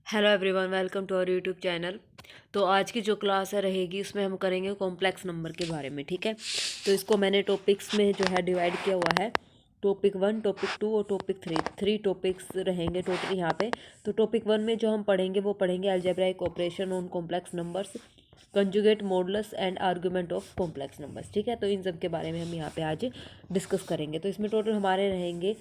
Hello everyone, welcome to our YouTube channel. तो आज की जो क्लास है रहेगी उसमें हम करेंगे कॉम्प्लेक्स नंबर के बारे में। ठीक है, तो इसको मैंने टॉपिक्स में जो है डिवाइड किया हुआ है। टॉपिक 1, टॉपिक 2 और टॉपिक 3, 3 टॉपिक्स रहेंगे टोटल यहाँ पे। तो टॉपिक 1 में जो हम पढ़ेंगे वो पढ़ेंगे algebraic operation on complex numbers, conjugate modulus and argument of complex numbers. ठीक है, तो इन सब के बारे में हम यहाँ पे आज डिस्कस करेंगे। तो इसमें टोटल हमारे रहेंगे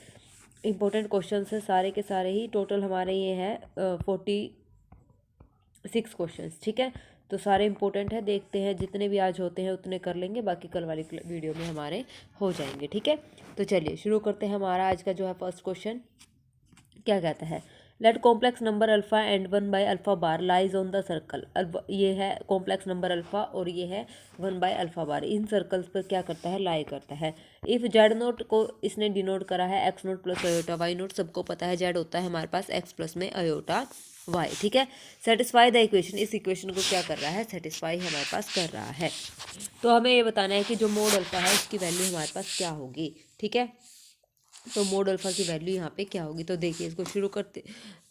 इंपॉर्टेंट क्वेश्चन है सारे के सारे ही। टोटल हमारे ये हैं 46 क्वेश्चंस। ठीक है, तो सारे इंपॉर्टेंट है, देखते हैं जितने भी आज होते हैं उतने कर लेंगे, बाकी कल वाली वीडियो में हमारे हो जाएंगे। ठीक है, तो चलिए शुरू करते हैं। हमारा आज का जो है फर्स्ट क्वेश्चन क्या कहता है, let complex number alpha and 1/अल्फा bar lies on the circle. ये है कॉम्प्लेक्स नंबर अल्फा और ये है 1/अल्फा बार, इन सर्कल्स पर क्या करता है, लाई करता है। इफ़ जेड नोट को इसने डिनोट करा है x not plus iota y not, सबको पता है जेड होता है हमारे पास एक्स प्लस में अयोटा वाई। ठीक है, सेटिस्फाई द इक्वेशन, इस इक्वेशन को क्या कर रहा है, सेटिस्फाई हमारे पास कर रहा है। तो हमें ये बताना है कि जो मोड अल्फा है उसकी वैल्यू हमारे पास क्या होगी। ठीक है, तो मोड अल्फ़ा की वैल्यू यहाँ पे क्या होगी। तो देखिए इसको शुरू करते,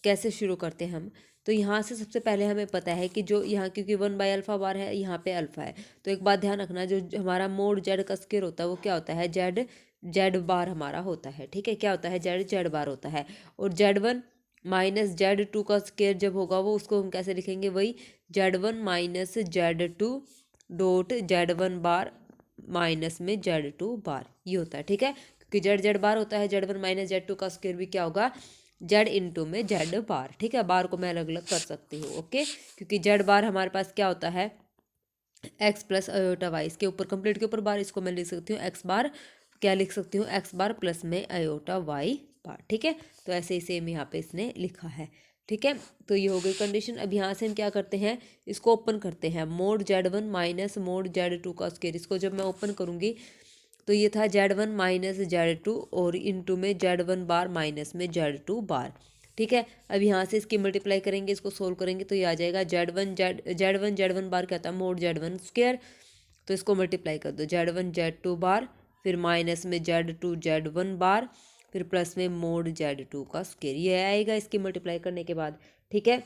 कैसे शुरू करते हैं हम। तो यहाँ से सबसे पहले हमें पता है कि जो यहाँ, क्योंकि 1/अल्फा बार है, यहाँ पे अल्फ़ा है, तो एक बात ध्यान रखना, जो हमारा मोड जेड का स्क्वायर होता है वो क्या होता है, जेड जेड बार हमारा होता है। ठीक है, क्या होता है, जेड जेड बार होता है। और जेड 1 माइनस जेड 2 का स्क्वायर जब होगा वो, उसको हम कैसे लिखेंगे, वही Z 1 minus Z 2 dot Z 1 बार माइनस में जेड 2 बार, ये होता है। ठीक है, क्योंकि जेड जेड बार होता है, जेड 1 माइनस जेड 2 का स्क्वायर भी क्या होगा, जेड इंटू में जेड बार। ठीक है, बार को मैं अलग अलग कर सकती हूँ। ओके, क्योंकि जेड बार हमारे पास क्या होता है, एक्स प्लस अयोटा वाई, इसके ऊपर कंप्लीट के ऊपर बार, इसको मैं लिख सकती हूँ एक्स बार, क्या लिख सकती हूँ, एक्स बार प्लस में अयोटा वाई बार। ठीक है, तो ऐसे ही सेम यहाँ पे इसने लिखा है। ठीक है, तो ये हो गई कंडीशन। अब यहाँ से हम क्या करते हैं, इसको ओपन करते हैं, mode Z 1 minus mode Z 2 का स्क्वायर। इसको जब मैं ओपन करूँगी तो ये था जेड 1 माइनस जेड 2 और इंटू में जेड 1 बार माइनस में जेड 2 बार। ठीक है, अब यहाँ से इसकी मल्टीप्लाई करेंगे, इसको सोल्व करेंगे तो ये आ जाएगा जेड 1 बार क्या था, मोड जेड 1 स्क्वायर। तो इसको मल्टीप्लाई कर दो, जेड 1 जेड 2 बार, फिर माइनस में जेड 2 जेड 1 बार, फिर प्लस में मोड जेड 2 का स्क्वायर, ये आएगा इसकी मल्टीप्लाई करने के बाद। ठीक है,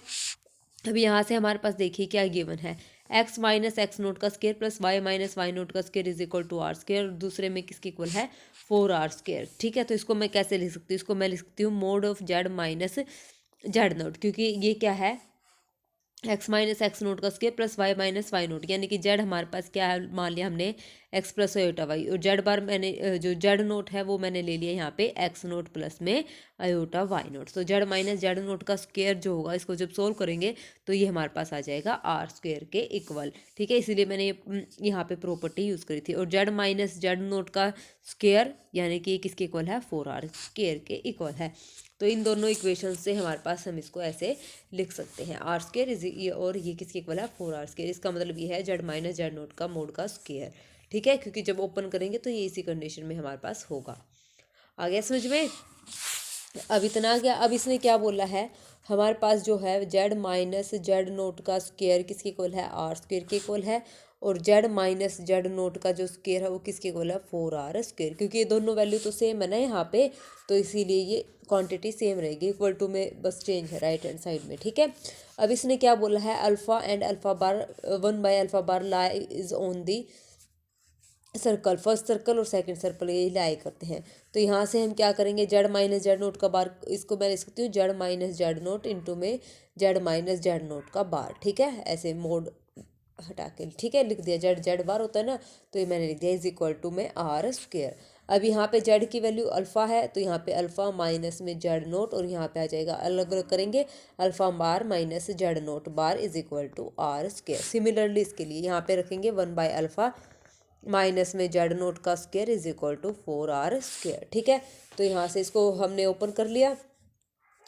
अब यहाँ से हमारे पास देखिए क्या गिवन है, एक्स माइनस एक्स नोट का square plus y minus y not का square is equal to r square, दूसरे में किसके इक्वल है, 4r स्क्वायर। ठीक है, तो इसको मैं कैसे लिख सकती हूँ, इसको मैं लिख सकती हूँ mod of z minus z not, क्योंकि ये क्या है, एक्स माइनस एक्स नोट का square plus y minus y not, यानी कि जेड हमारे पास क्या है, मान लिया हमने एक्स प्लस अयोटा वाई, और जेड बार मैंने जो जेड नोट है वो मैंने ले लिया यहाँ पे एक्स नोट प्लस में अयोटा वाई नोट। तो जेड माइनस जेड नोट का स्क्वायर जो होगा, इसको जब सोल्व करेंगे तो ये हमारे पास आ जाएगा आर स्क्वायर के इक्वल। ठीक है, इसीलिए मैंने यहाँ पे प्रॉपर्टी यूज़ करी थी। और जेड माइनस जेड नोट का स्क्वायर यानी कि किसके इक्वल है, 4r स्क्वायर के इक्वल है। तो इन दोनों इक्वेशन से हमारे पास हम इसको ऐसे लिख सकते हैं, आर स्क्वायर इज ये, और ये किसके इक्वल है, 4r स्क्वायर। इसका मतलब ये है जेड माइनस जेड नोट का मोड का स्क्वायर। ठीक है, क्योंकि जब ओपन करेंगे तो ये इसी कंडीशन में हमारे पास होगा। आ गया समझ में, अब इतना आ गया। अब इसने क्या बोला है, हमारे पास जो है जेड माइनस जेड नोट का स्क्वायर किसके इक्वल है, आर स्क्वायर के इक्वल है। और जेड माइनस जेड नोट का जो स्क्वायर है वो किसके इक्वल है, 4r स्क्वायर, क्योंकि ये दोनों वैल्यू तो सेम है ना यहाँ पे, तो इसीलिए ये क्वांटिटी सेम रहेगी, इक्वल टू में बस चेंज है राइट हैंड साइड में। ठीक है, अब इसने क्या बोला है, अल्फा एंड अल्फा बार 1/अल्फा bar lie is on the circle, first circle और सेकंड सर्कल ये लाई करते हैं। तो यहाँ से हम क्या करेंगे, जेड माइनस जेड नोट का बार, इसको मैं लिख सकती हूँ Z minus z note into में जेड माइनस जेड नोट का बार। ठीक है, ऐसे मोड हटा के, ठीक है, लिख दिया, जेड जेड बार होता है ना, तो ये मैंने लिख दिया इज इक्वल टू में आर स्क्वायर। अब यहाँ पे जेड की वैल्यू अल्फ़ा है, तो यहाँ पे अल्फ़ा माइनस में जेड नोट, और यहाँ पे आ जाएगा अलग अलग करेंगे, alpha bar minus z not bar is equal to r square. Similarly इसके लिए यहाँ पे रखेंगे 1/अल्फ़ा माइनस में जेड नोट का square is equal to 4r square. ठीक है, तो यहाँ से इसको हमने ओपन कर लिया,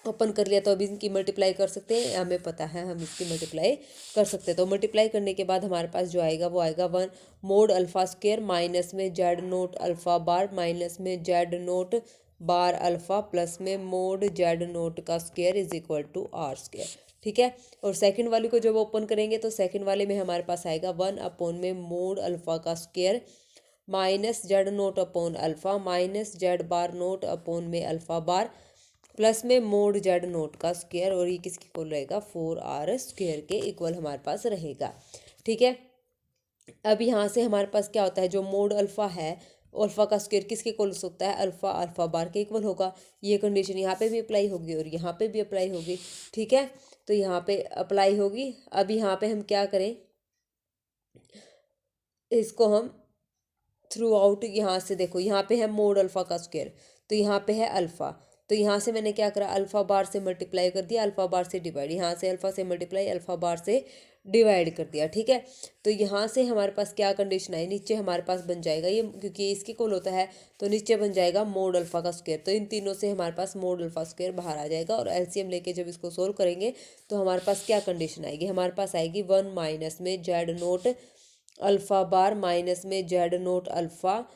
ओपन कर लिया तो अभी इनकी मल्टीप्लाई कर सकते हैं, हमें पता है हम इसकी मल्टीप्लाई कर सकते हैं। तो मल्टीप्लाई करने के बाद हमारे पास जो आएगा वो आएगा 1 मोड अल्फ़ा स्क्वायर माइनस में z not alpha bar minus में z not bar alpha plus में मोड जेड नोट का square is equal to r square. ठीक है, और सेकंड वाले को जब ओपन करेंगे तो सेकंड वाले में हमारे पास आएगा 1 अपॉन में मोड अल्फ़ा का square minus z not upon alpha minus z bar not upon में अल्फ़ा बार प्लस में मोड जेड नोट का स्क्वायर, और ये किसके इक्वल रहेगा 4r स्क्वायर के इक्वल हमारे पास रहेगा। ठीक है, अब यहाँ से हमारे पास क्या होता है, जो मोड अल्फ़ा है अल्फ़ा का स्क्वायर किसके इक्वल हो सकता है, अल्फ़ा अल्फ़ा बार के इक्वल होगा। ये कंडीशन यहाँ पे भी अप्लाई होगी और यहाँ पे भी अप्लाई होगी। ठीक है, तो यहाँ पे अप्लाई होगी। अब यहाँ पे हम क्या करें, इसको हम थ्रू आउट यहाँ से देखो, यहाँ पे है मोड अल्फ़ा का स्क्वायर, तो यहाँ पे है अल्फ़ा, तो यहाँ से मैंने क्या करा, अल्फ़ा बार से मल्टीप्लाई कर दिया, अल्फ़ा बार से डिवाइड, यहाँ से अल्फ़ा से मल्टीप्लाई, अल्फ़ा बार से डिवाइड कर दिया। ठीक है, तो यहाँ से हमारे पास क्या कंडीशन आई, नीचे हमारे पास बन जाएगा ये, क्योंकि इसके इक्वल होता है तो नीचे बन जाएगा मोड अल्फ़ा का स्क्वायर। तो इन तीनों से हमारे पास मोड अल्फ़ा स्क्वायर बाहर आ जाएगा, और एलसीएम लेके जब इसको सोल्व करेंगे तो हमारे पास क्या कंडीशन आएगी, हमारे पास आएगी 1 माइनस में z not alpha bar minus में जेड नोट अल्फ़ा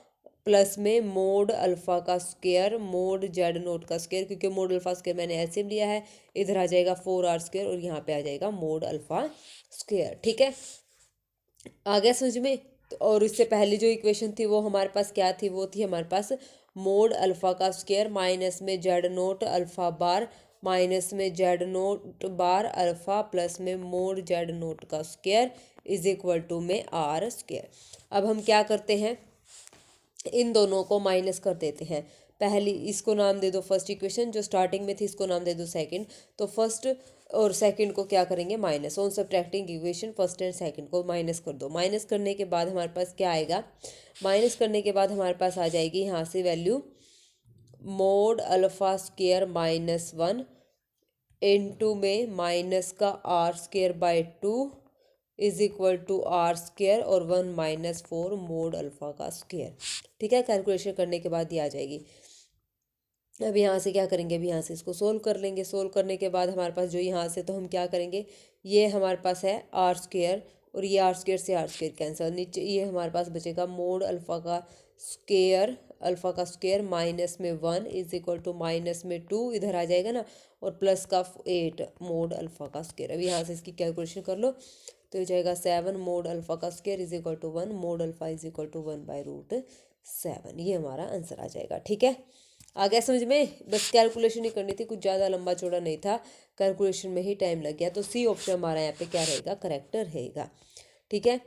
प्लस में मोड अल्फ़ा का स्क्वायर मोड जेड नोट का स्क्वायर, क्योंकि मोड अल्फ़ा स्क्वायर मैंने एलसीएम लिया है, इधर आ जाएगा 4r स्क्वायर और यहाँ पे आ जाएगा मोड अल्फ़ा स्क्वायर। ठीक है, आ गया समझ में। और इससे पहले जो इक्वेशन थी वो हमारे पास क्या थी, वो थी हमारे पास मोड अल्फ़ा का स्क्वायर माइनस में z not alpha bar minus में z not bar alpha plus में मोड जेड नोट का स्क्वायर इज इक्वल टू में आर स्क्वायर। अब हम क्या करते हैं, इन दोनों को माइनस कर देते हैं। पहली इसको नाम दे दो फर्स्ट इक्वेशन, जो स्टार्टिंग में थी इसको नाम दे दो सेकंड। तो फर्स्ट और सेकंड को क्या करेंगे, minus, on subtracting equation first and second को माइनस कर दो। माइनस करने के बाद हमारे पास क्या आएगा, माइनस करने के बाद हमारे पास आ जाएगी यहाँ से value mod alpha square -1 into में माइनस का r square by 2 is equal to r square और 1 माइनस 4 मोड अल्फ़ा का स्क्वायर। ठीक है, कैलकुलेशन करने के बाद ये आ जाएगी। अब यहाँ से क्या करेंगे, अभी यहाँ से इसको सोल्व कर लेंगे। सोल्व करने के बाद हमारे पास जो यहाँ से, तो हम क्या करेंगे, ये हमारे पास है आर स्क्वायर और ये आर स्क्वायर से आर स्क्वायर कैंसिल, नीचे ये हमारे पास बचेगा मोड अल्फ़ा का स्क्वायर माइनस में 1 इज इक्वल टू माइनस में 2 इधर आ जाएगा ना, और प्लस का 8 मोड अल्फ़ा का स्क्वायर। अब यहाँ से इसकी कैलकुलेशन कर लो, तो हो जाएगा 7 मोड अल्फ़ा का square is equal to 1 mod alpha is equal to 1/√7। ये हमारा आंसर आ जाएगा। ठीक है, आ गया समझ में। बस कैलकुलेशन ही करनी थी, कुछ ज़्यादा लंबा चौड़ा नहीं था, कैलकुलेशन में ही टाइम लग गया। तो सी ऑप्शन हमारा यहाँ पे क्या रहेगा, करेक्ट रहेगा। ठीक है,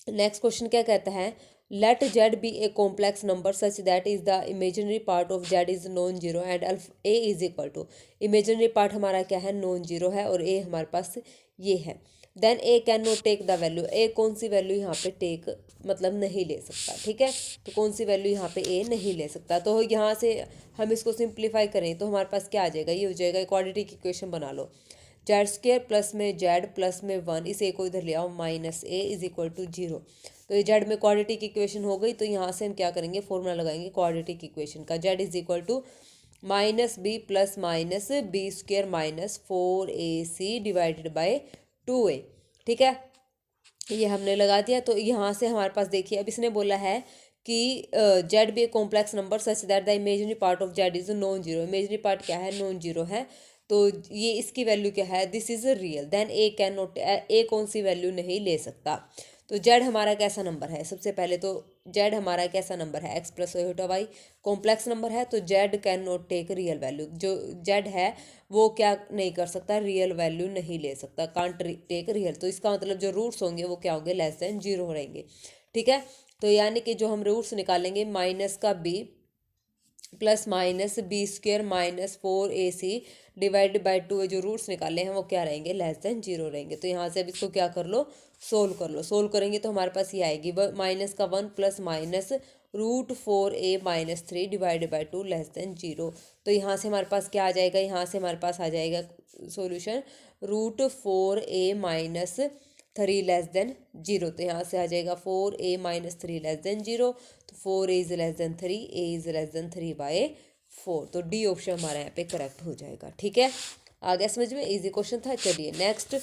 नेक्स्ट क्वेश्चन क्या कहता है, let z be a complex number such that is the imaginary part of z is non zero and a is equal to, imaginary part हमारा क्या है, नॉन जीरो है, और ए हमारे पास ये है। Then a can not take the value, a कौन सी वैल्यू यहाँ पे टेक मतलब नहीं ले सकता। ठीक है, तो कौन सी वैल्यू यहाँ पे ए नहीं ले सकता। तो यहाँ से हम इसको सिंप्लीफाई करें तो हमारे पास क्या आ जाएगा, ये हो जाएगा, क्वाड्रेटिक इक्वेशन बना लो, जेड स्क्वायर प्लस में जेड प्लस में 1, इस ए को इधर ले आओ, minus a is equal to 0। तो ये जेड में क्वाड्रेटिक इक्वेशन हो गई। तो यहाँ से हम क्या करेंगे, फॉर्मूला लगाएंगे क्वाड्रेटिक इक्वेशन का, z is equal to minus b plus minus b square minus 4ac divided by 2a। ठीक है, ये हमने लगा दिया। तो यहाँ से हमारे पास देखिए, अब इसने बोला है कि z be a complex number such that the imaginary part of z is non zero, imaginary part क्या है, नॉन जीरो है। तो ये इसकी वैल्यू क्या है, this is real, then a can not, a कौन सी वैल्यू नहीं ले सकता। तो जेड हमारा कैसा नंबर है, सबसे पहले तो जेड हमारा कैसा नंबर है, x plus Y complex number है, तो Z can not take real value, जो जेड है वो क्या नहीं कर सकता, रियल वैल्यू नहीं ले सकता, कांट टेक रियल। तो इसका मतलब जो रूट्स होंगे वो क्या होंगे, लेस देन 0 रहेंगे। ठीक है, तो यानी कि जो हम रूट्स निकालेंगे, माइनस का b plus minus b square minus 4ac divide by 2, जो रूट्स निकाले हैं वो क्या रहेंगे, लेस देन 0 रहेंगे। तो यहाँ से अब इसको क्या कर लो, सोल्व कर लो। सोल्व करेंगे तो हमारे पास ये आएगी, माइनस का 1 plus minus √4a minus 3 divide by 2 less than 0। तो यहाँ से हमारे पास क्या आ जाएगा, यहाँ से हमारे पास आ जाएगा solution √4a minus 3 less than 0। तो यहाँ से आ जाएगा 4a माइनस 3 लेस देन 0। तो 4a is less then 3, a is less then 3/4। तो डी ऑप्शन हमारा यहाँ पे करेक्ट हो जाएगा। ठीक है, आ गया समझ में, इजी क्वेश्चन था। चलिए नेक्स्ट,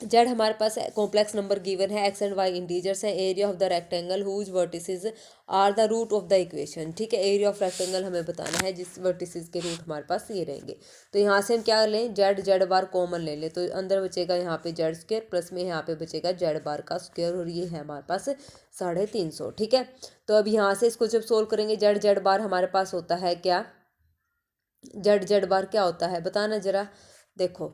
जेड हमारे पास कॉम्प्लेक्स नंबर गिवन है, एक्स एंड वाई इंटीजर्स है, area of the rectangle whose vertices are the root of the equation. ठीक है, एरिया ऑफ रेक्टेंगल हमें बताना है जिस वर्टिसेस के रूट हमारे पास ये रहेंगे। तो यहाँ से हम क्या लें, जेड जेड बार कॉमन ले लें, तो अंदर बचेगा यहाँ पे जेड स्क्वायर प्लस में यहाँ पे बचेगा जेड बार का स्क्वायर, और ये है हमारे पास 350। ठीक है, तो अब यहाँ से इसको जब सोल्व करेंगे, जेड जेड बार हमारे पास होता है क्या, जेड जेड बार क्या होता है बताना जरा। देखो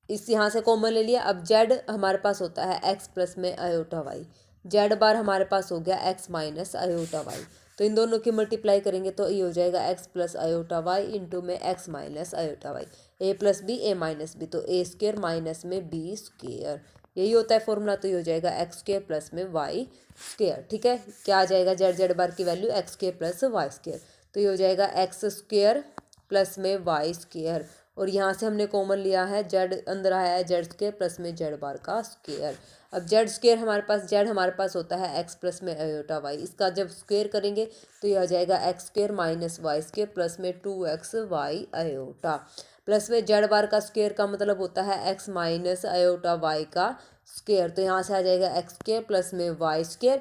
इस यहाँ से कॉमन ले लिया, अब जेड हमारे पास होता है एक्स प्लस में आयोटा वाई, जेड बार हमारे पास हो गया एक्स माइनस आयोटा वाई। तो इन दोनों की मल्टीप्लाई करेंगे तो ये हो जाएगा x plus iota y into में x minus iota y, a plus b a minus b, तो ए स्क्र माइनस में बी स्क्र, यही होता है फॉर्मूला। तो ये हो जाएगा एक्स स्क्र प्लस में वाई स्क्र। ठीक है, क्या आ जाएगा जेड जेड बार की value x square plus y square, तो ये हो जाएगा एक्स स्क्र प्लस में वाई स्क्र, और यहाँ से हमने कॉमन लिया है जेड, अंदर आया है जेड स्क्र प्लस में जेड बार का स्क्र। अब जेड स्क्र हमारे पास, जेड हमारे पास होता है एक्स प्लस में आयोटा वाई, इसका जब स्क्र करेंगे तो ये आ जाएगा x square minus y square plus में 2x वाई आयोटा, प्लस में जेड बार का स्क्र का मतलब होता है एक्स माइनस आयोटा वाई का स्क्र, तो यहाँ से आ जाएगा एक्स स्क्र प्लस में वाई स्क्र,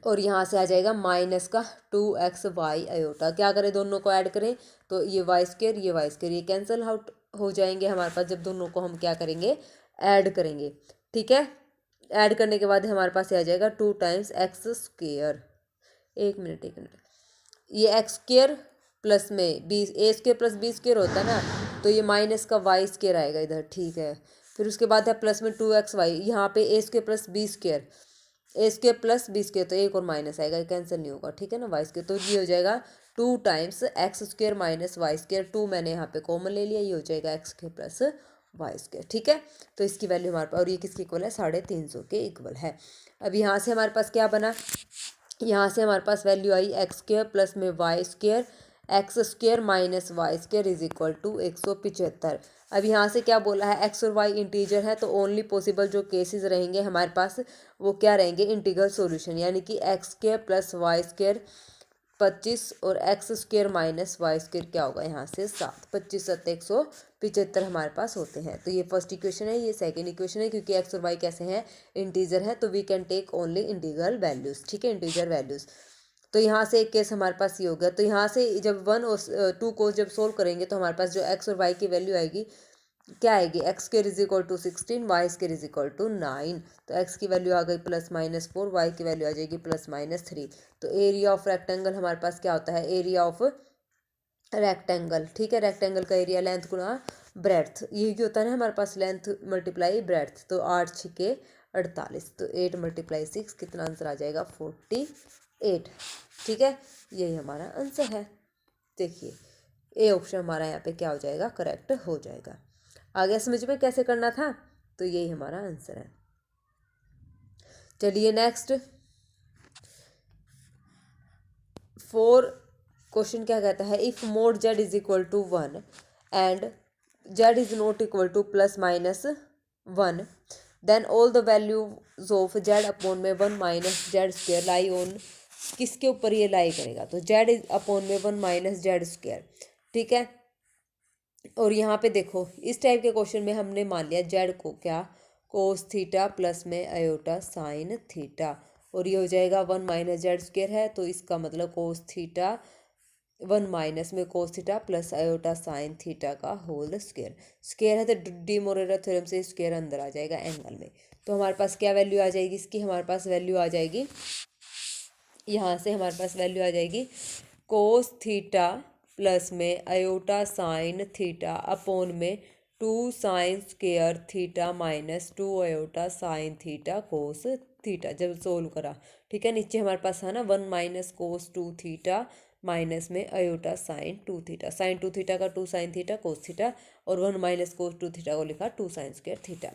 और यहाँ से आ जाएगा माइनस का 2x वाई आयोटा। क्या करें, दोनों को ऐड करें तो ये वाई स्क्र ये वाई स्क्र ये कैंसिल आउट हो जाएंगे हमारे पास जब दोनों को हम क्या करेंगे, ऐड करेंगे। ठीक है, ऐड करने के बाद हमारे पास ये आ जाएगा 2 टाइम्स एक्स स्क्र, एक मिनट ये एक्स स्क्र प्लस में बी, ए स्क्र प्लस बी स्क्र होता है ना, तो ये माइनस का वाई स्क्र आएगा इधर। ठीक है, फिर उसके बाद है प्लस में 2x वाई, यहाँ पे ए स्क्र प्लस बी स्क्र, ए स्क्र प्लस बी स्क्र, तो एक और माइनस आएगा, कैंसिल नहीं होगा। ठीक है ना, वाई स्क्र, तो ये हो जाएगा 2 times x square minus y square, 2 मैंने यहाँ पे कॉमन ले लिया, ये हो जाएगा x square plus y square. ठीक है, तो इसकी वैल्यू हमारे पास, और ये किसके इक्वल है, 350 के इक्वल है। अब यहाँ से हमारे पास क्या बना, यहाँ से हमारे पास वैल्यू आई एक्स स्क्र प्लस में Y square, x square minus y square is equal to 175। अब यहाँ से क्या बोला है, एक्स और वाई इंटीजर है, तो ओनली पॉसिबल जो केसेस रहेंगे हमारे पास वो क्या रहेंगे, इंटीग्रल सॉल्यूशन, यानी कि x square plus y square 25 और x square minus y square क्या होगा, यहाँ से 7, 25 7 175 हमारे पास होते हैं। तो ये फर्स्ट इक्वेशन है, ये सेकंड इक्वेशन है, क्योंकि एक्स और वाई कैसे हैं, इंटीजर है, तो we can take only integral values. ठीक है, इंटीजर वैल्यूज। तो यहाँ से एक केस हमारे पास ये हो गया। तो यहाँ से जब 1 और 2 को जब सोल्व करेंगे तो हमारे पास जो एक्स और वाई की वैल्यू आएगी क्या आएगी, x square is equal to 16, y square is equal to 9, तो एक्स की वैल्यू आ गई प्लस माइनस 4, वाई की वैल्यू आ जाएगी प्लस माइनस 3। तो एरिया ऑफ रेक्टेंगल हमारे पास क्या होता है, एरिया ऑफ रेक्टेंगल। ठीक है, रेक्टेंगल का एरिया लेंथ गुना ब्रेड्थ, ये होता है ना हमारे पास, लेंथ मल्टीप्लाई ब्रेड्थ, तो 8 6 48, तो 8 × 6 कितना आंसर आ जाएगा, 48। ठीक है, यही हमारा आंसर है। देखिए ए ऑप्शन हमारा यहाँ पे क्या हो जाएगा, करेक्ट हो जाएगा। आगे समझ में कैसे करना था, तो यही हमारा आंसर है। चलिए नेक्स्ट 4 क्वेश्चन क्या कहता है, if mod Z is equal to 1 and z is not equal to plus minus 1, then all the values of z upon में 1 minus z square lie on, किसके ऊपर ये लाई करेगा, तो जेड इज अपॉन में 1 माइनस जेड स्क्र। ठीक है, और यहाँ पे देखो इस टाइप के क्वेश्चन में हमने मान लिया जेड को क्या, कोस थीटा प्लस में आयोटा साइन थीटा, और ये हो जाएगा 1 माइनस जेड स्क्र है, तो इसका मतलब कोस थीटा 1 माइनस में कोस theta plus iota sine theta का होल स्क्र, स्क्र है तो डी मोरेरा थ्योरम से स्क्र अंदर आ जाएगा एंगल में। तो हमारे पास क्या वैल्यू आ जाएगी इसकी, हमारे पास वैल्यू आ जाएगी, यहाँ से हमारे पास वैल्यू आ जाएगी कोस थीटा प्लस में आयोटा साइन थीटा अपॉन में 2 sine square theta minus 2 iota sine theta cos theta, जब सोल्व करा। ठीक है, नीचे हमारे पास है ना 1 माइनस कोस 2 थीटा माइनस में iota sine 2 theta, sine 2 theta का 2 साइन थीटा कोस थीटा, और 1 माइनस कोस 2 थीटा को लिखा 2 साइन स्क्र थीटा।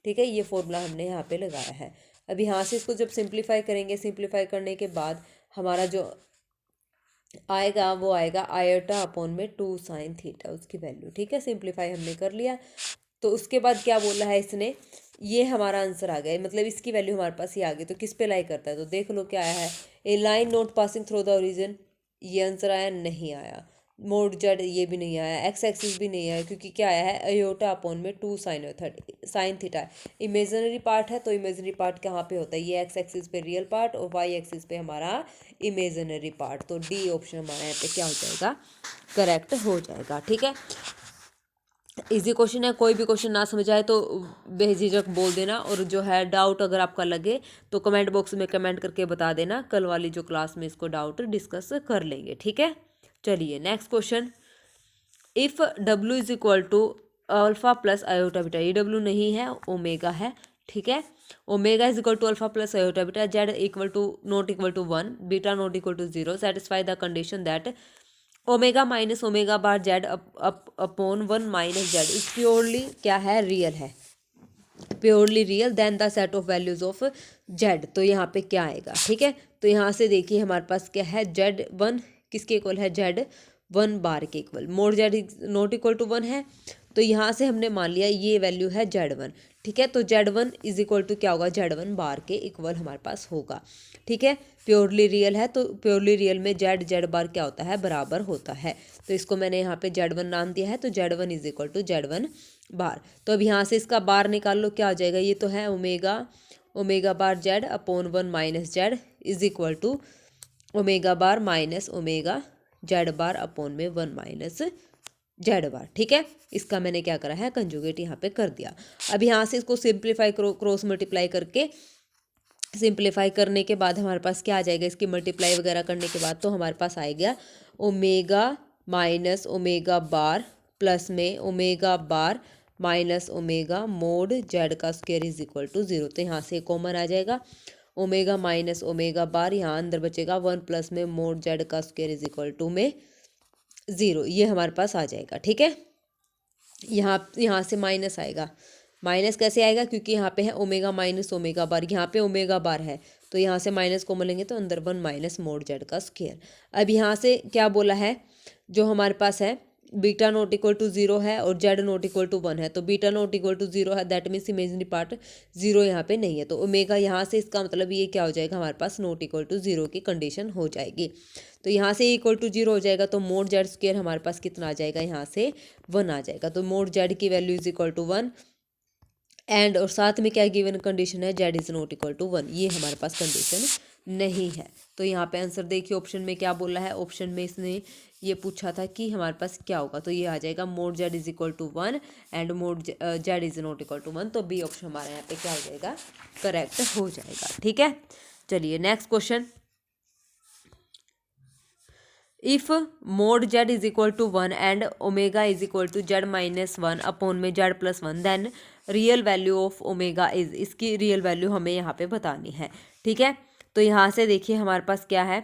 ठीक है, ये फॉर्मूला हमने यहाँ पे लगाया है। अब यहाँ से इसको जब सिंप्लीफाई करेंगे, सिंप्लीफाई करने के बाद हमारा जो आएगा वो आएगा आयोटा अपॉन में 2 साइन थीटा, उसकी वैल्यू। ठीक है, सिंप्लीफाई हमने कर लिया। तो उसके बाद क्या बोला है इसने, ये हमारा आंसर आ गया, मतलब इसकी वैल्यू हमारे पास ये आ गई। तो किस पे लाई करता है, तो देख लो क्या आया है, a line not passing through the origin, ये आंसर आया, नहीं आया। मोड जेड ये भी नहीं आया, एक्स एक्सिस भी नहीं आया, क्योंकि क्या आया है अयोटा अपॉन में 2 साइन थीटा, इमेजिनरी पार्ट है, तो इमेजिनरी पार्ट कहाँ पे होता है, ये एक्स एक्सिस पे रियल पार्ट और वाई एक्सिस पे हमारा इमेजिनरी पार्ट, तो डी ऑप्शन हमारा यहाँ पे क्या हो जाएगा, करेक्ट हो जाएगा। ठीक है, इजी क्वेश्चन है, कोई भी क्वेश्चन ना समझ आए तो बेझिझक बोल देना, और जो है डाउट अगर आपका लगे तो कमेंट बॉक्स में कमेंट करके बता देना, कल वाली जो क्लास में इसको डाउट डिस्कस कर लेंगे। ठीक है, चलिए नेक्स्ट क्वेश्चन इफ़ डब्ल्यू is equal to alpha plus iota beta, ये डब्ल्यू नहीं है, ओमेगा है, ठीक है। Omega is equal to alpha plus iota beta, z equal to not equal to 1, beta not equal to 0, satisfy the condition that omega minus omega bar Z upon 1 minus Z is purely क्या है, real है, purely real then the set of values of Z. तो यहाँ पे क्या आएगा, ठीक है। तो यहाँ से देखिए हमारे पास क्या है, जेड वन किसके इक्वल है, जेड वन बार के equal, mod z not equal to 1 है, तो यहाँ से हमने मान लिया ये वैल्यू है जेड वन, ठीक है। तो Z one is equal to क्या होगा, जेड वन बार के इक्वल हमारे पास होगा, ठीक है। प्योरली रियल है, तो प्योरली रियल में जेड जेड बार क्या होता है, बराबर होता है। तो इसको मैंने यहाँ पे जेड वन नाम दिया है, तो Z one is equal to z one bar. तो अब यहाँ से इसका बार निकाल लो, क्या आ जाएगा, ये तो है omega, omega bar Z upon 1 minus Z is equal to omega bar minus omega Z bar upon में 1 माइनस जेड बार, ठीक है। इसका मैंने क्या करा है, कंजुगेट यहाँ पे कर दिया। अब यहाँ से इसको सिंप्लीफाई करो, क्रॉस मल्टीप्लाई करके, सिंप्लीफाई करने के बाद हमारे पास क्या आ जाएगा, इसकी मल्टीप्लाई वगैरह करने के बाद तो हमारे पास आएगा omega minus omega bar plus में omega bar minus omega mod z का स्क्वायर इज इक्वल टू 0। तो यहाँ से कॉमन आ जाएगा, ओमेगा माइनस ओमेगा बार यहाँ अंदर बचेगा 1 प्लस में मोड जेड का स्क्वायर इज इक्वल टू में 0, ये हमारे पास आ जाएगा, ठीक है। यहाँ से माइनस आएगा, माइनस कैसे आएगा, क्योंकि यहाँ पे है ओमेगा माइनस ओमेगा बार, यहाँ पे ओमेगा बार है, तो यहाँ से माइनस कॉमन लेंगे तो अंदर 1 माइनस मोड जेड का स्क्वायर। अब यहाँ से क्या बोला है, जो हमारे पास है बीटा नॉट इक्वल टू 0 है और जेड नॉट इक्वल टू 1 है, तो बीटा नॉट इक्वल टू 0 है, दैट मीन्स इमेजिनरी पार्ट 0 यहाँ पे नहीं है, तो ओमेगा यहाँ से इसका मतलब ये क्या हो जाएगा, हमारे पास नॉट इक्वल टू 0 की कंडीशन हो जाएगी। तो यहाँ से इक्वल टू 0 हो जाएगा, तो मोड जेड स्क्वायर हमारे पास कितना आ जाएगा, यहाँ से 1 आ जाएगा। तो मोड जेड की value is equal to 1 and, और साथ में क्या गिवन कंडीशन है, Z is not equal to 1, ये हमारे पास कंडीशन नहीं है। तो यहाँ पे आंसर देखिए ऑप्शन में क्या बोला है, ऑप्शन में इसने ये पूछा था कि हमारे पास क्या होगा, तो ये आ जाएगा mod Z is equal to 1 and mod Z is not equal to 1, तो बी ऑप्शन हमारे यहाँ पे क्या हो जाएगा, करेक्ट हो जाएगा, ठीक है। चलिए next question, if mod Z is equal to 1 and omega is equal to Z minus 1 upon में z plus 1, then real value of omega is, इसकी रियल वैल्यू हमें यहाँ पे बतानी है, ठीक है। तो यहाँ से देखिए हमारे पास क्या है,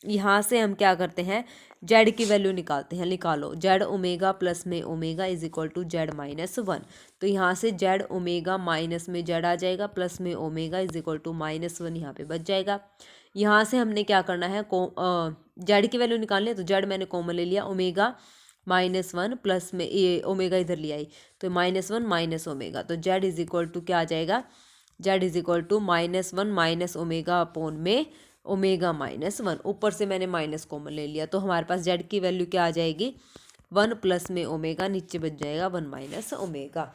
यहाँ से हम क्या करते हैं, जेड की वैल्यू निकालते हैं, निकालो जेड ओमेगा प्लस में omega is equal to Z minus 1, तो यहाँ से जेड ओमेगा माइनस में जेड आ जाएगा प्लस में omega is equal to minus 1 यहाँ पे बच जाएगा। यहाँ से हमने क्या करना है, जेड की वैल्यू निकालनी है, तो जेड मैंने कॉमन ले लिया, ओमेगा माइनस 1 प्लस में ये ओमेगा इधर लिया आई, तो माइनस 1 माइनस ओमेगा, तो जेड इज इक्वल टू क्या आ जाएगा, Z is equal to minus 1 minus omega upon में ओमेगा माइनस 1, ऊपर से मैंने माइनस कॉमन ले लिया, तो हमारे पास जेड की वैल्यू क्या आ जाएगी, 1 प्लस में ओमेगा, नीचे बच जाएगा 1 माइनस ओमेगा,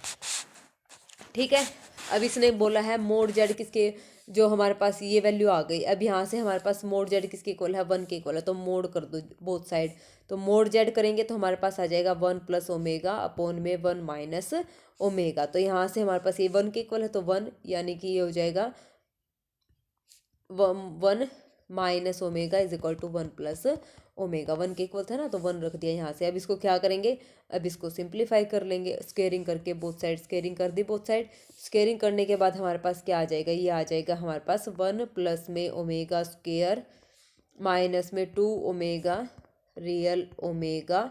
ठीक है। अब इसने बोला है मोड जेड किसके, जो हमारे पास ये वैल्यू आ गई, अब यहाँ से हमारे पास मोड जेड किसके इक्वल है, 1 के इक्वल है, तो मोड कर दो बोथ साइड, तो मोड जेड करेंगे तो हमारे पास आ जाएगा 1 प्लस ओमेगा अपॉन में 1 माइनस ओमेगा, तो यहाँ से हमारे पास ये 1 के इक्वल है, तो 1 यानी कि ये हो जाएगा 1 minus omega is equal to 1 plus omega, 1 के इक्वल था ना, तो 1 रख दिया यहाँ से। अब इसको क्या करेंगे, अब इसको सिंप्लीफाई कर लेंगे, स्क्वेयरिंग करके बोथ साइड, स्क्वेयरिंग कर दी बोथ साइड, स्क्वेयरिंग करने के बाद हमारे पास क्या आ जाएगा, ये आ जाएगा हमारे पास 1 प्लस में ओमेगा स्क्वेयर माइनस में 2 omega real omega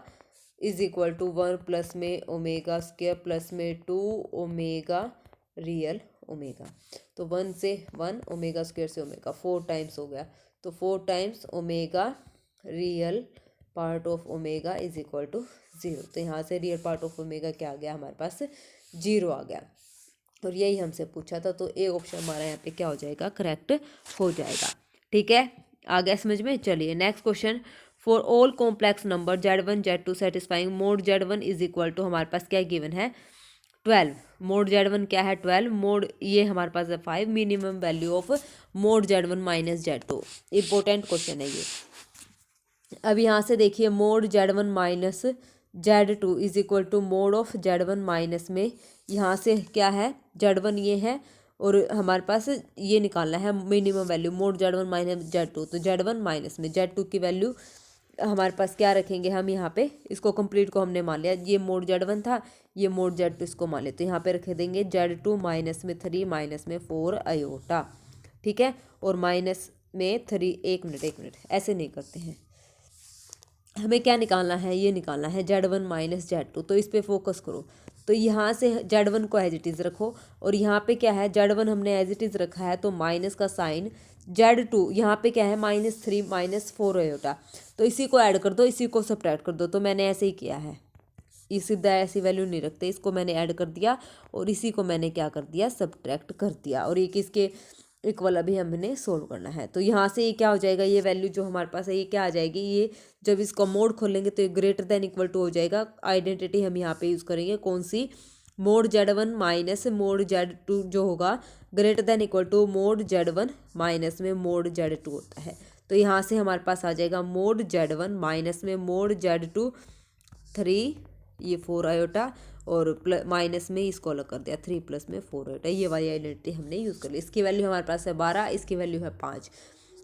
is equal to 1 plus में ओमेगा स्क्वेयर प्लस में 2 ओमेगा रियल ओमेगा, तो 1 से 1 ओमेगा स्क्वेयर से ओमेगा 4 टाइम्स हो गया, तो 4 times omega real part of omega is equal to 0, तो यहाँ से रियल पार्ट ऑफ ओमेगा क्या आ गया, हमारे पास 0 आ गया, और यही हमसे पूछा था, तो ए ऑप्शन हमारा यहाँ पे क्या हो जाएगा, करेक्ट हो जाएगा, ठीक है। आ गया समझ में। चलिए next question, for all complex number Z1 Z2 satisfying mod Z1 is equal to, हमारे पास क्या गिवन है 12, मोड Z1 क्या है 12, मोड ये हमारे पास है 5, minimum value of mod Z1 minus Z2, important question है ये। अब यहाँ से देखिए mod Z1 minus Z2 is equal to mod of Z1 minus में, यहाँ से क्या है Z1 ये है, और हमारे पास ये निकालना है minimum value mode Z1 minus Z2, तो Z1 माइनस में Z2 की वैल्यू हमारे पास क्या रखेंगे हम यहाँ पे, इसको कंप्लीट को हमने मान लिया, ये मोड Z1 था, ये मोड Z2 इसको मान लिया, तो यहाँ पे रख देंगे Z2 माइनस में 3 माइनस में 4 आयोटा, ठीक है। और माइनस में 3, एक मिनट ऐसे नहीं करते हैं, हमें क्या निकालना है, ये निकालना है Z1 माइनस Z2, तो इस पर फोकस करो। तो यहाँ से Z1 को एज इट इज़ रखो, और यहाँ पे क्या है, Z1 हमने एज इट इज़ रखा है, तो माइनस का साइन, Z2 यहाँ पे क्या है -3 -4 आयोटा, तो इसी को ऐड कर दो, इसी को सब्ट्रैक्ट कर दो। तो मैंने ऐसे ही किया है, ये सीधा ऐसी वैल्यू नहीं रखते, इसको मैंने ऐड कर दिया और इसी को मैंने क्या कर दिया, सब्ट्रैक्ट कर दिया, और ये किसके इक्वल अभी हमने सोल्व करना है। तो यहाँ से ये क्या हो जाएगा, ये वैल्यू जो हमारे पास है ये क्या आ जाएगी, ये जब इसका मोड खोलेंगे तो ये ग्रेटर देन इक्वल टू हो जाएगा। आइडेंटिटी हम यहाँ पे यूज़ करेंगे कौन सी, mode Z1 minus mode Z2 जो होगा greater than equal to mod Z1 minus में मोड Z2 होता है। तो यहाँ से हमारे पास आ जाएगा मोड Z1 माइनस में मोड Z2 3, ये 4 आयोटा, और प्लस माइनस में इसको अलग कर दिया, 3 प्लस में 4 आयोटा, ये वाली आइडेंटिटी हमने यूज़ कर ली। इसकी वैल्यू हमारे पास है 12, इसकी वैल्यू है 5।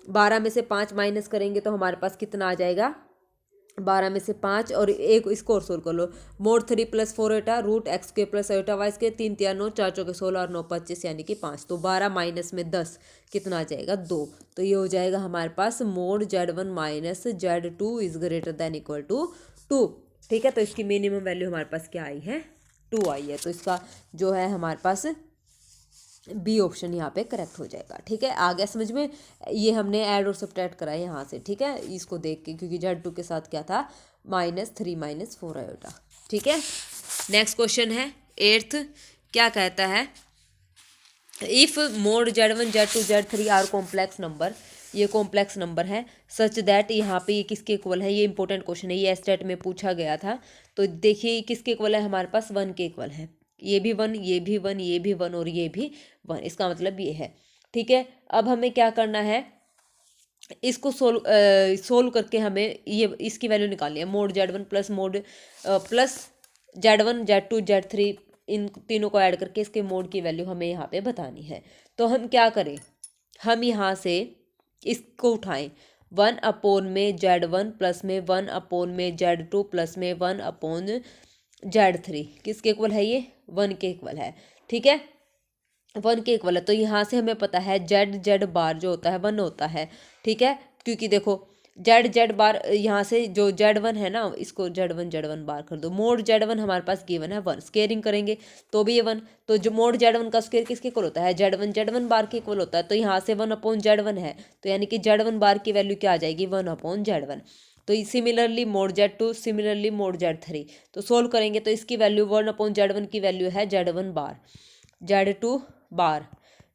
12 में से 5 माइनस करेंगे तो हमारे पास कितना आ जाएगा, 12 में से 5, और एक इसको और सोल्व कर लो, mod 3 plus 4 iota root x square plus iota y square, 3 3 9 4 4 16 और 9 25 यानी कि 5। तो 12 माइनस में 10 कितना आ जाएगा, 2। तो ये हो जाएगा हमारे पास mod Z1 minus Z2 is greater than equal to 2, ठीक है। तो इसकी मिनिमम वैल्यू हमारे पास क्या आई है, 2 आई है। तो इसका जो है हमारे पास बी ऑप्शन यहाँ पे करेक्ट हो जाएगा, ठीक है। आ गया समझ में, ये हमने ऐड और सब्ट्रैक्ट करा है यहाँ से, ठीक है, इसको देख के, क्योंकि Z2 के साथ क्या था -3 -4 आयोटा, ठीक है। नेक्स्ट क्वेश्चन है 8th, क्या कहता है, if mod Z1 Z2 Z3 are complex number, ये कॉम्प्लेक्स नंबर है, सच दैट, यहाँ पे ये किसके इक्वल है, ये इंपॉर्टेंट क्वेश्चन है, ये एस्टेट में पूछा गया था। तो देखिए किसके इक्वल है, हमारे पास 1 के इक्वल है, ये भी 1, ये भी 1, ये भी 1 और ये भी 1, इसका मतलब ये है, ठीक है। अब हमें क्या करना है, इसको सोल्व करके हमें ये इसकी वैल्यू निकालनी है, mode Z1 plus mode plus Z1 Z2 Z3, इन तीनों को ऐड करके इसके मोड की वैल्यू हमें यहाँ पे बतानी है। तो हम क्या करें, हम यहाँ से इसको उठाएं, 1 अपॉन में Z1 प्लस में 1 अपॉन में Z2 प्लस में 1 अपॉन Z3, किसके इक्वल है, ये 1 के इक्वल है, ठीक है, 1 के इक्वल है। तो यहाँ से हमें पता है Z बार जो होता है 1 होता है, ठीक है, क्योंकि देखो Z बार यहाँ से जो Z1 है ना, इसको Z1 बार कर दो, मोड Z1 हमारे पास गिवन है 1, स्केयरिंग करेंगे तो भी ये 1, तो जो मोड Z1 का स्केयर किसके इक्वल होता है, Z1 बार के इक्वल होता है। तो यहाँ से 1 अपॉन Z1 है, तो यानी कि Z1 बार की वैल्यू क्या आ जाएगी, 1 अपॉन Z1। तो similarly mode Z2, similarly mode Z3, तो सोल्व करेंगे तो इसकी वैल्यू 1 अपॉन Z1 की वैल्यू है Z1 बार, Z2 बार,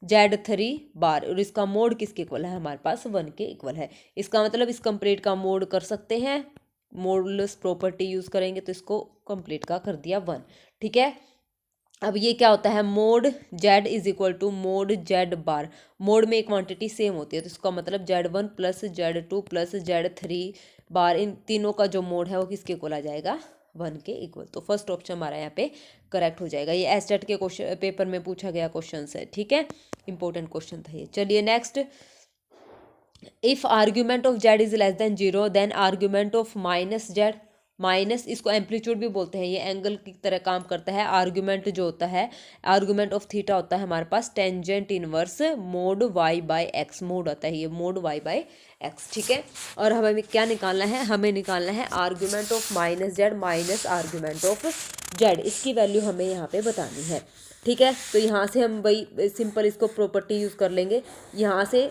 Z3 बार, और इसका मोड किसके इक्वल है, हमारे पास 1 के इक्वल है। इसका मतलब इस कंप्लीट का मोड कर सकते हैं, मोडलेस प्रॉपर्टी यूज़ करेंगे तो इसको कंप्लीट का कर दिया 1, ठीक है। अब ये क्या होता है, mod Z is equal to mod Z bar, mod में एक क्वांटिटी सेम होती है, तो इसका मतलब Z1 plus Z2 plus Z3 बार, इन तीनों का जो मोड है वो किसके इक्वल आ जाएगा, 1 के इक्वल। तो फर्स्ट ऑप्शन हमारा यहाँ पे करेक्ट हो जाएगा। ये एस्टेट के क्वेश्चन पेपर में पूछा गया क्वेश्चन है, ठीक है, इंपॉर्टेंट क्वेश्चन था ये। चलिए next, if argument of Z is less than 0 then argument of -Z, minus, इसको एम्पलीट्यूड भी बोलते हैं, ये एंगल की तरह काम करता है। आर्ग्यूमेंट जो होता है, आर्ग्यूमेंट ऑफ थीटा होता है हमारे पास tangent inverse mod Y by x, mod होता है ये मोड Y बाई एक्स, ठीक है। और हमें क्या निकालना है, हमें निकालना है argument of -Z minus argument of Z, इसकी वैल्यू हमें यहाँ पे बतानी है, ठीक है। तो यहाँ से हम वही सिंपल इसको प्रॉपर्टी यूज़ कर लेंगे। यहाँ से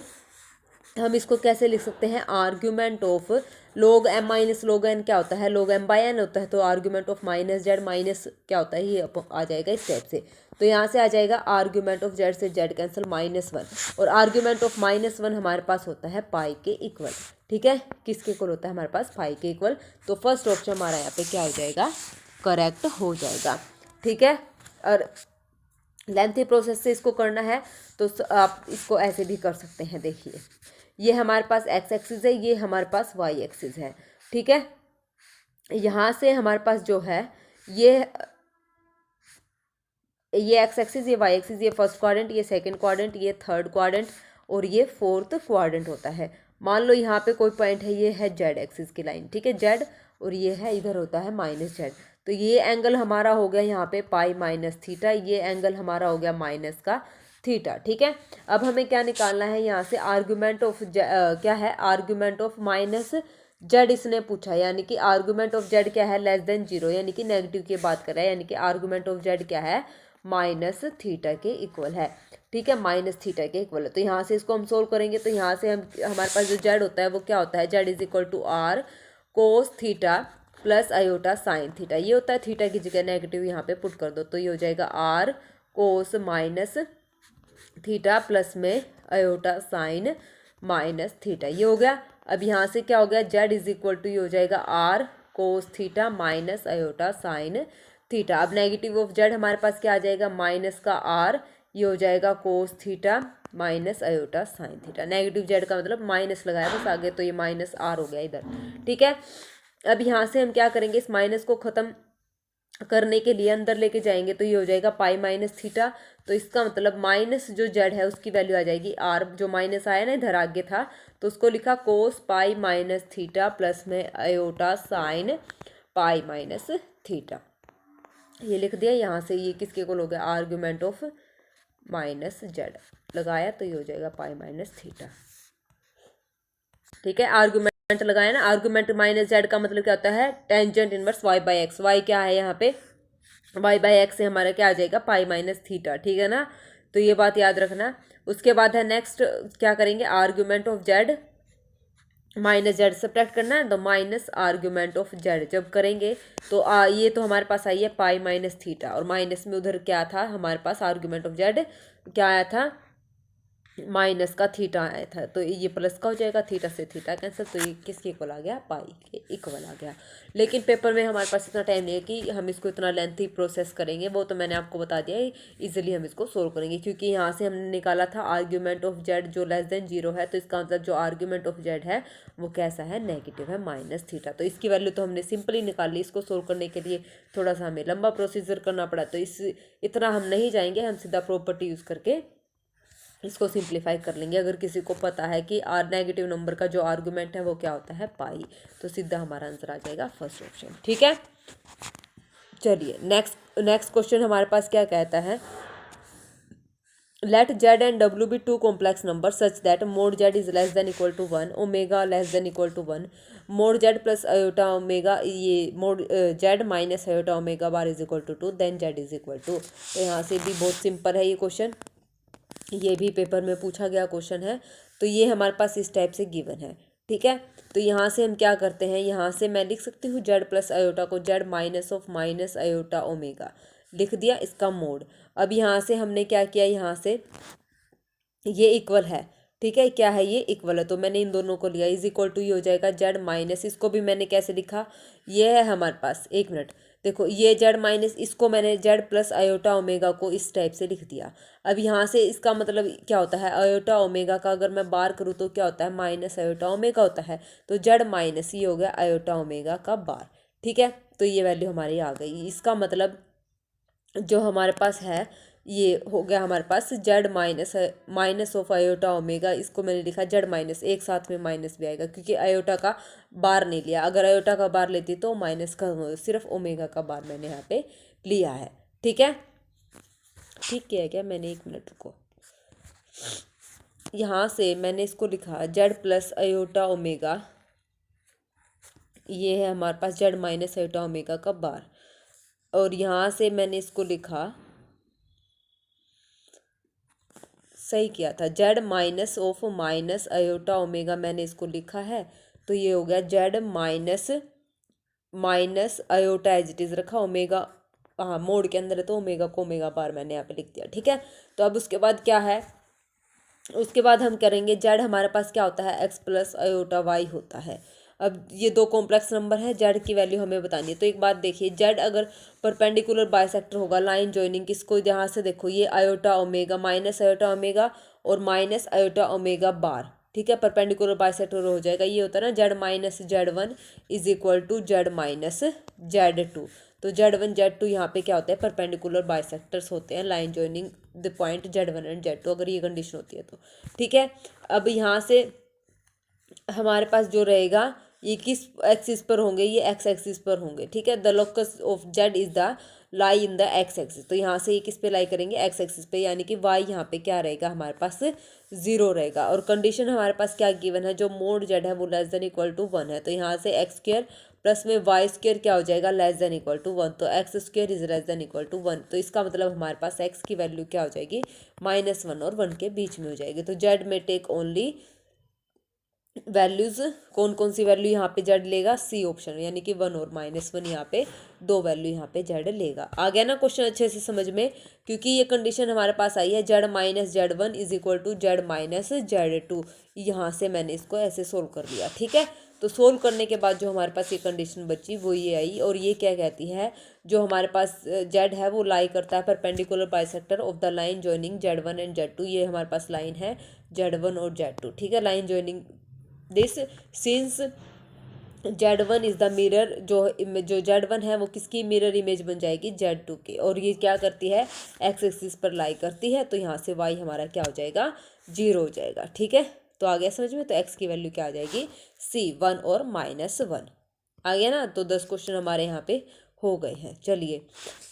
हम इसको कैसे लिख सकते हैं, argument of log m minus log n क्या होता है, log m बाई n होता है, तो आर्ग्यूमेंट ऑफ -Z माइनस क्या होता है, ये आ जाएगा इस टाइप से। तो यहाँ से आ जाएगा आर्ग्यूमेंट ऑफ Z से Z कैंसिल -1, और आर्ग्यूमेंट ऑफ -1 हमारे पास होता है पाई के इक्वल, ठीक है, किसके इक्वल होता है हमारे पास, पाई के इक्वल। तो फर्स्ट ऑप्शन हमारा यहाँ पे क्या हो जाएगा, करेक्ट हो जाएगा, ठीक है। और लेंथी प्रोसेस से इसको करना है तो आप इसको ऐसे भी कर सकते हैं, देखिए ये हमारे पास x एक्सिस है, ये हमारे पास y एक्सिस है, ठीक है। यहाँ से हमारे पास जो है ये x एक्सिस, ये y एक्सिस, ये फर्स्ट क्वाड्रेंट, ये सेकंड क्वाड्रेंट, ये थर्ड क्वाड्रेंट और ये फोर्थ क्वाड्रेंट होता है। मान लो यहाँ पे कोई पॉइंट है, ये है जेड एक्सिस की लाइन, ठीक है, जेड, और ये है इधर होता है माइनस जेड। तो ये एंगल हमारा हो गया यहाँ पे पाई माइनस थीटा, ये एंगल हमारा हो गया माइनस का थीटा, ठीक है। अब हमें क्या निकालना है यहाँ से, आर्गुमेंट ऑफ क्या है, आर्गुमेंट ऑफ माइनस जेड इसने पूछा, यानी कि आर्गुमेंट ऑफ जेड क्या है, लेस देन जीरो, यानी कि नेगेटिव की बात कर रहा है, यानी कि आर्गुमेंट ऑफ जेड क्या है, माइनस थीटा के इक्वल है, ठीक है, माइनस थीटा के इक्वल है। तो यहाँ से इसको हम सोल्व करेंगे, तो यहाँ से हम हमारे पास जो जेड होता है वो क्या होता है, Z is equal to R cos theta plus iota sine theta, ये होता है, थीटा की जगह नेगेटिव यहाँ पे पुट कर दो, तो ये हो जाएगा R cos minus theta plus में आयोटा साइन माइनस थीटा, ये हो गया। अब यहाँ से क्या हो गया, जेड इज इक्वल टू ये हो जाएगा R cos theta minus iota sine theta. अब नेगेटिव ऑफ जेड हमारे पास क्या आ जाएगा, माइनस का आर, ये हो जाएगा कोस theta minus iota sine theta. Negative Z का मतलब माइनस लगाया बस आगे, तो ये माइनस आर हो गया इधर, ठीक है। अब यहाँ से हम क्या करेंगे, इस माइनस को ख़त्म करने के लिए अंदर लेके जाएंगे, तो ये हो जाएगा पाई माइनस थीटा। तो इसका मतलब माइनस जो जेड है उसकी वैल्यू आ जाएगी आर, जो माइनस आया ना इधर आगे था, तो उसको लिखा कोस पाई माइनस थीटा प्लस में iota sine pi minus theta, ये लिख दिया। यहाँ से ये किसके इक्वल हो गया, आर्गुमेंट ऑफ माइनस जेड लगाया, तो ये हो जाएगा पाई माइनस थीटा, ठीक है। आर्गुमेंट लगाया ना, आर्गुमेंट माइनस जेड का मतलब क्या होता है, tangent inverse Y by X, Y क्या है यहाँ पे, वाई बाई एक्स से हमारा क्या आ जाएगा, पाई माइनस थीटा, ठीक है ना, तो ये बात याद रखना। उसके बाद है नेक्स्ट क्या करेंगे, argument of z minus Z subtract करना है, तो माइनस आर्गुमेंट ऑफ जेड जब करेंगे तो ये तो हमारे पास आई है पाई माइनस थीटा, और माइनस में उधर क्या था हमारे पास, आर्गुमेंट ऑफ जेड क्या आया था, माइनस का थीटा आया था, तो ये प्लस का हो जाएगा, थीटा से थीटा कैंसिल, तो ये किसके इक्वल आ गया, पाई के इक्वल आ गया। लेकिन पेपर में हमारे पास इतना टाइम नहीं है कि हम इसको इतना लेंथी प्रोसेस करेंगे, वो तो मैंने आपको बता दिया है, इजीली हम इसको सोल्व करेंगे, क्योंकि यहाँ से हमने निकाला था आर्ग्यूमेंट ऑफ जेड जो लेस देन जीरो है, तो इसका मतलब जो आर्ग्यूमेंट ऑफ जेड है वो कैसा है, नेगेटिव है, माइनस थीटा। तो इसकी वैल्यू तो हमने सिंपली निकाल ली, इसको सोल्व करने के लिए थोड़ा सा हमें लंबा प्रोसीजर करना पड़ा, तो इतना हम नहीं जाएंगे, हम सीधा प्रॉपर्टी यूज़ करके इसको सिंप्लीफाई कर लेंगे। अगर किसी को पता है कि नेगेटिव नंबर का जो आर्गुमेंट है वो क्या होता है, पाई, तो सीधा हमारा आंसर आ जाएगा फर्स्ट ऑप्शन, ठीक है। चलिए नेक्स्ट क्वेश्चन हमारे पास क्या कहता है, लेट जेड एंड डब्ल्यू be two complex number such that mod Z is less than equal to 1, omega less than equal to 1, mod z plus iota omega, ये mod z minus iota omega bar is equal to 2, then z is equal to. तो यहाँ से भी बहुत simple है ये question, ये भी पेपर में पूछा गया क्वेश्चन है, तो ये हमारे पास इस टाइप से गिवन है, ठीक है। तो यहाँ से हम क्या करते हैं, यहाँ से मैं लिख सकती हूँ जेड प्लस आयोटा को Z minus of minus iota omega, लिख दिया इसका मोड। अब यहाँ से हमने क्या किया, यहाँ से ये इक्वल है, ठीक है, क्या है ये इक्वल है, तो मैंने इन दोनों को लिया, इज इक्वल टू ये हो जाएगा जेड माइनस, इसको भी मैंने कैसे लिखा, ये है हमारे पास, एक मिनट देखो, ये जेड माइनस, इसको मैंने जेड प्लस आयोटा ओमेगा को इस टाइप से लिख दिया। अब यहाँ से इसका मतलब क्या होता है, आयोटा ओमेगा का अगर मैं बार करूँ तो क्या होता है, माइनस आयोटा ओमेगा होता है, तो जेड माइनस ये हो गया आयोटा ओमेगा का बार, ठीक है। तो ये वैल्यू हमारी आ गई, इसका मतलब जो हमारे पास है ये हो गया हमारे पास z minus of iota omega, इसको मैंने लिखा जेड माइनस, एक साथ में माइनस भी आएगा क्योंकि आयोटा का बार नहीं लिया, अगर आयोटा का बार लेती तो माइनस का, सिर्फ ओमेगा का बार मैंने यहाँ पे लिया है, ठीक है। ठीक किया है क्या मैंने, एक मिनट रुको, यहाँ से मैंने इसको लिखा जेड प्लस आयोटा ओमेगा, ये है हमारे पास जेड माइनस आयोटा ओमेगा का बार, और यहाँ से मैंने इसको लिखा, सही किया था, Z minus of minus iota omega मैंने इसको लिखा है, तो ये हो गया Z minus minus iota as it is रखा, ओमेगा हाँ मोड के अंदर है तो ओमेगा को ओमेगा बार मैंने यहाँ पे लिख दिया, ठीक है। तो अब उसके बाद क्या है, उसके बाद हम करेंगे जेड हमारे पास क्या होता है, एक्स प्लस आयोटा वाई होता है। अब ये दो कॉम्प्लेक्स नंबर है, जेड की वैल्यू हमें बतानी है, तो एक बात देखिए, जेड अगर परपेंडिकुलर बाइसेक्टर होगा, लाइन जॉइनिंग किसको, यहाँ से देखो ये iota omega minus iota omega और माइनस आयोटा ओमेगा बार, ठीक है, परपेंडिकुलर बाइसेक्टर हो जाएगा, ये होता है ना Z minus Z one is equal to Z minus Z two, तो जेड वन जेड टू यहाँ पे क्या होता है, परपेंडिकुलर बाइसेक्टर्स होते हैं, line joining the point Z one and Z two, अगर ये कंडीशन होती है तो, ठीक है। अब यहाँ से हमारे पास जो रहेगा ये किस एक्सिस पर होंगे, ये एक्स एक्सिस पर होंगे, ठीक है। The locus of z is the lie in the x axis, तो यहाँ से ये किस पे लाई करेंगे, एक्स एक्सिस पे, यानी कि वाई यहाँ पे क्या रहेगा हमारे पास 0 रहेगा। और कंडीशन हमारे पास क्या गिवन है, जो मोड जेड है वो लेस देन इक्वल टू 1 है, तो यहाँ से एक्स स्क्र प्लस में वाई स्क्र क्या हो जाएगा, लेस देन इक्वल टू 1, तो X square is less than equal to 1, तो इसका मतलब हमारे पास एक्स की वैल्यू क्या हो जाएगी, -1 और 1 के बीच में हो जाएगी। तो जेड में टेक ओनली वैल्यूज, कौन कौन सी वैल्यू यहाँ पे जेड लेगा, सी ऑप्शन, यानी कि 1 और -1 यहाँ पे दो वैल्यू यहाँ पे जेड लेगा। आ गया ना क्वेश्चन अच्छे से समझ में, क्योंकि ये कंडीशन हमारे पास आई है Z minus Z one is equal to Z minus Z two, यहाँ से मैंने इसको ऐसे सोल्व कर लिया, ठीक है। तो सोल्व करने के बाद जो हमारे पास ये कंडीशन बची वो ये आई, और ये क्या कहती है, जो हमारे पास जेड है वो लाई करता है perpendicular bisector of the line joining Z one and Z two, ये हमारे पास लाइन है जेड वन और जेड टू, ठीक है। Line joining this since Z1 is the mirror, जो Z1 है वो किसकी मिरर इमेज बन जाएगी, Z2 की, और ये क्या करती है, एक्स एक्सिस पर लाई करती है, तो यहाँ से Y हमारा क्या हो जाएगा, 0 हो जाएगा, ठीक है। तो आ गया समझ में, तो x की वैल्यू क्या आ जाएगी, C 1 और -1 आ गया ना। तो 10 क्वेश्चन हमारे यहाँ पे हो गए हैं। चलिए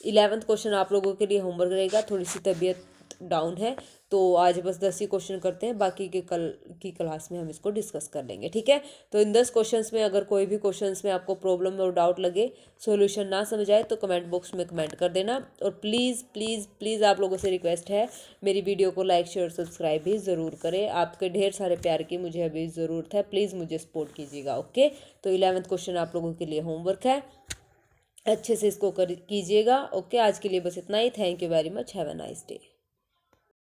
11th क्वेश्चन आप लोगों के लिए होमवर्क रहेगा, थोड़ी सी तबीयत डाउन है तो आज बस 10 ही क्वेश्चन करते हैं, बाकी के कल की क्लास में हम इसको डिस्कस कर लेंगे, ठीक है। तो इन 10 क्वेश्चंस में अगर कोई भी क्वेश्चंस में आपको प्रॉब्लम और डाउट लगे, सॉल्यूशन ना समझ आए, तो कमेंट बॉक्स में कमेंट कर देना। और प्लीज़ प्लीज़ प्लीज़ आप लोगों से रिक्वेस्ट है, मेरी वीडियो को लाइक शेयर सब्सक्राइब भी ज़रूर करें, आपके ढेर सारे प्यार की मुझे अभी ज़रूरत है, प्लीज़ मुझे सपोर्ट कीजिएगा, ओके। तो 11th क्वेश्चन आप लोगों के लिए होमवर्क है, अच्छे से इसको कीजिएगा, ओके। आज के लिए बस इतना ही, thank you very much, have a nice day.